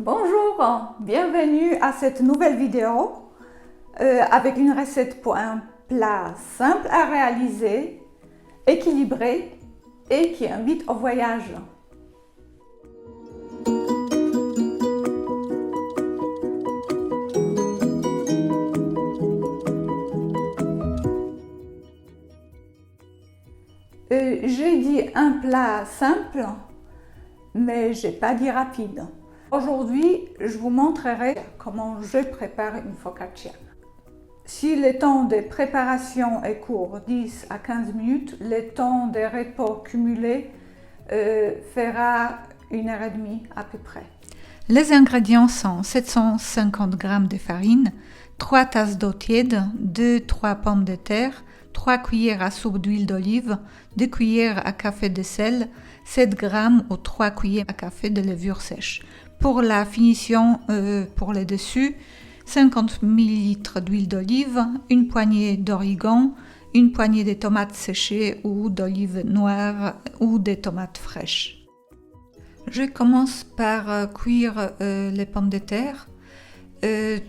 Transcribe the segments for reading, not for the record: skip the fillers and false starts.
Bonjour, bienvenue à cette nouvelle vidéo avec une recette pour un plat simple à réaliser, équilibré et qui invite au voyage. J'ai dit un plat simple, mais j'ai pas dit rapide. Aujourd'hui, je vous montrerai comment je prépare une focaccia. Si le temps de préparation est court, 10 à 15 minutes, le temps de repos cumulé fera 1h30 à peu près. Les ingrédients sont 750 g de farine, 3 tasses d'eau tiède, 2-3 pommes de terre, 3 cuillères à soupe d'huile d'olive, 2 cuillères à café de sel, 7 g ou 3 cuillères à café de levure sèche. Pour la finition, pour les dessus, 50 ml d'huile d'olive, une poignée d'origan, une poignée de tomates séchées ou d'olives noires ou des tomates fraîches. Je commence par cuire les pommes de terre.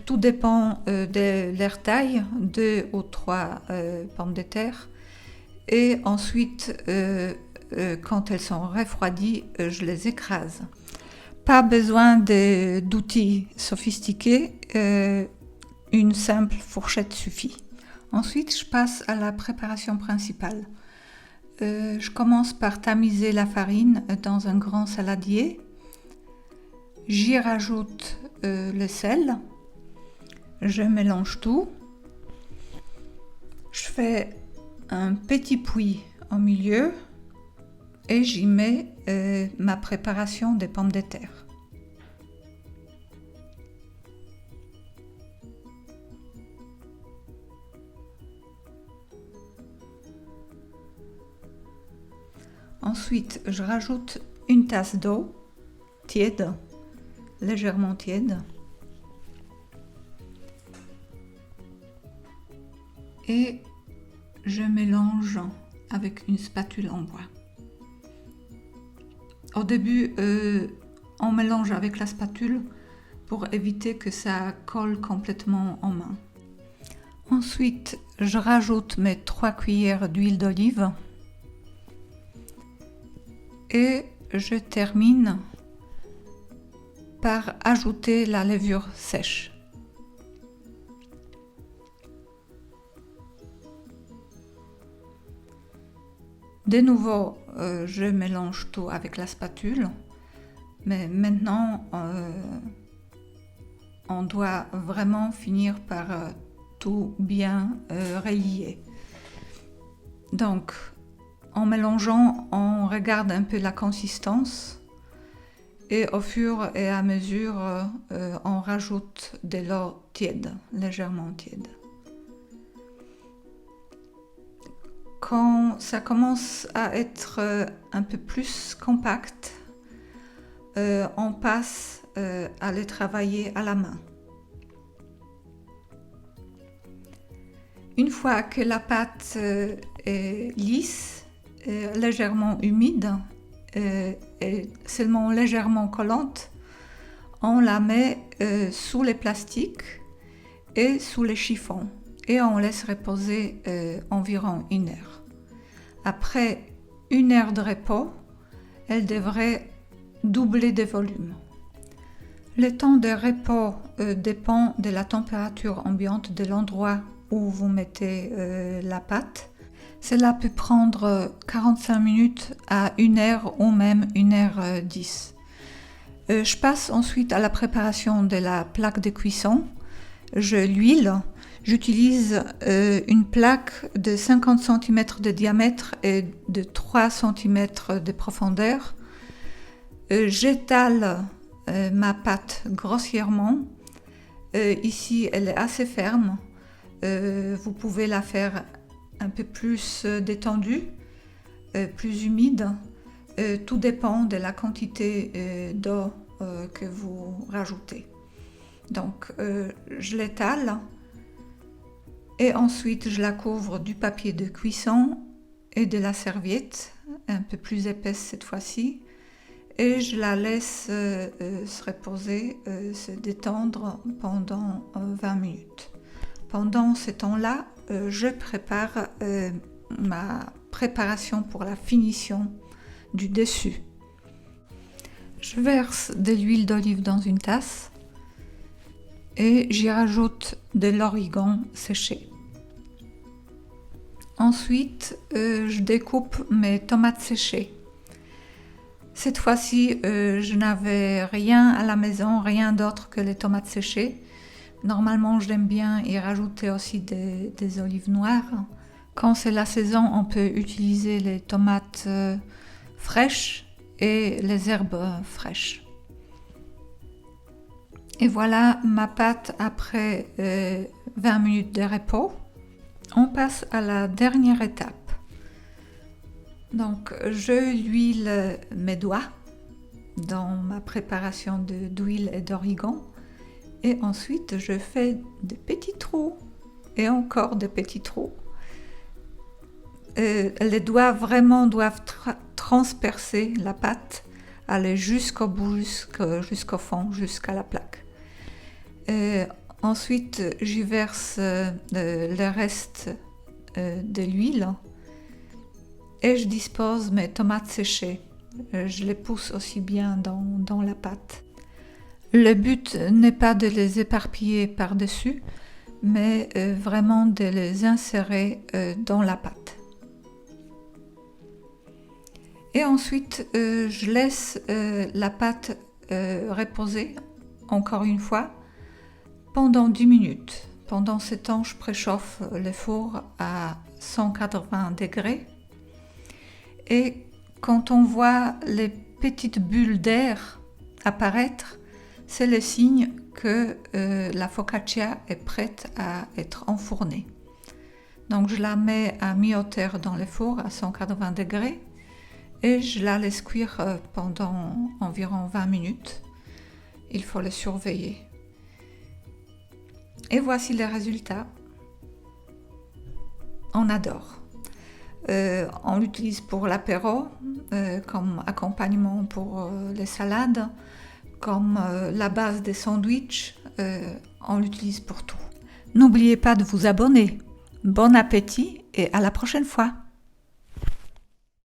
Tout dépend de leur taille, 2 ou 3 pommes de terre. Et ensuite, quand elles sont refroidies, je les écrase. Pas besoin d'outils sophistiqués, une simple fourchette suffit. Ensuite, je passe à la préparation principale. Je commence par tamiser la farine dans un grand saladier. J'y rajoute le sel. Je mélange tout. Je fais un petit puits au milieu et j'y mets ma préparation des pommes de terre. Ensuite, je rajoute une tasse d'eau tiède, légèrement tiède. Et je mélange avec une spatule en bois. Au début, on mélange avec la spatule pour éviter que ça colle complètement en main. Ensuite, je rajoute mes 3 cuillères d'huile d'olive. Et je termine par ajouter la levure sèche. De nouveau, je mélange tout avec la spatule, mais maintenant, on doit vraiment finir par tout bien relier. Donc, en mélangeant, on regarde un peu la consistance et au fur et à mesure, on rajoute de l'eau tiède, légèrement tiède. Quand ça commence à être un peu plus compact, on passe à le travailler à la main. Une fois que la pâte est lisse, légèrement humide et seulement légèrement collante, on la met sous les plastiques et sous les chiffons et on laisse reposer environ 1 heure. Après 1 heure de repos, elle devrait doubler de volume. Le temps de repos dépend de la température ambiante de l'endroit où vous mettez la pâte. Cela peut prendre 45 minutes à 1 heure ou même 1h10. Je passe ensuite à la préparation de la plaque de cuisson. Je l'huile. J'utilise une plaque de 50 cm de diamètre et de 3 cm de profondeur. J'étale ma pâte grossièrement. Ici, elle est assez ferme. Vous pouvez la faire un peu plus détendue, plus humide. Tout dépend de la quantité d'eau que vous rajoutez. Donc, je l'étale et ensuite je la couvre du papier de cuisson et de la serviette, un peu plus épaisse cette fois-ci, et je la laisse se reposer, se détendre pendant 20 minutes. Pendant ce temps-là, je prépare ma préparation pour la finition du dessus. Je verse de l'huile d'olive dans une tasse et j'y rajoute de l'origan séché. Ensuite, je découpe mes tomates séchées. Cette fois-ci, je n'avais rien à la maison, rien d'autre que les tomates séchées. Normalement, j'aime bien y rajouter aussi des olives noires. Quand c'est la saison, on peut utiliser les tomates fraîches et les herbes fraîches. Et voilà ma pâte après 20 minutes de repos. On passe à la dernière étape. Donc, je huile mes doigts dans ma préparation d'huile et d'origan. Et ensuite, je fais de petits trous et encore de petits trous. Les doigts vraiment doivent transpercer la pâte, aller jusqu'au bout, jusqu'au fond, jusqu'à la plaque. Ensuite, j'y verse le reste de l'huile et je dispose mes tomates séchées. Je les pousse aussi bien dans la pâte. Le but n'est pas de les éparpiller par-dessus, mais vraiment de les insérer dans la pâte. Et ensuite, je laisse la pâte reposer, encore une fois, pendant 10 minutes. Pendant ce temps, je préchauffe le four à 180 degrés. Et quand on voit les petites bulles d'air apparaître, c'est le signe que la focaccia est prête à être enfournée. Donc je la mets à mi-hauteur dans le four à 180 degrés et je la laisse cuire pendant environ 20 minutes. Il faut le surveiller. Et voici les résultats. On adore. On l'utilise pour l'apéro, comme accompagnement pour les salades, comme la base des sandwichs. On l'utilise pour tout. N'oubliez pas de vous abonner. Bon appétit et à la prochaine fois.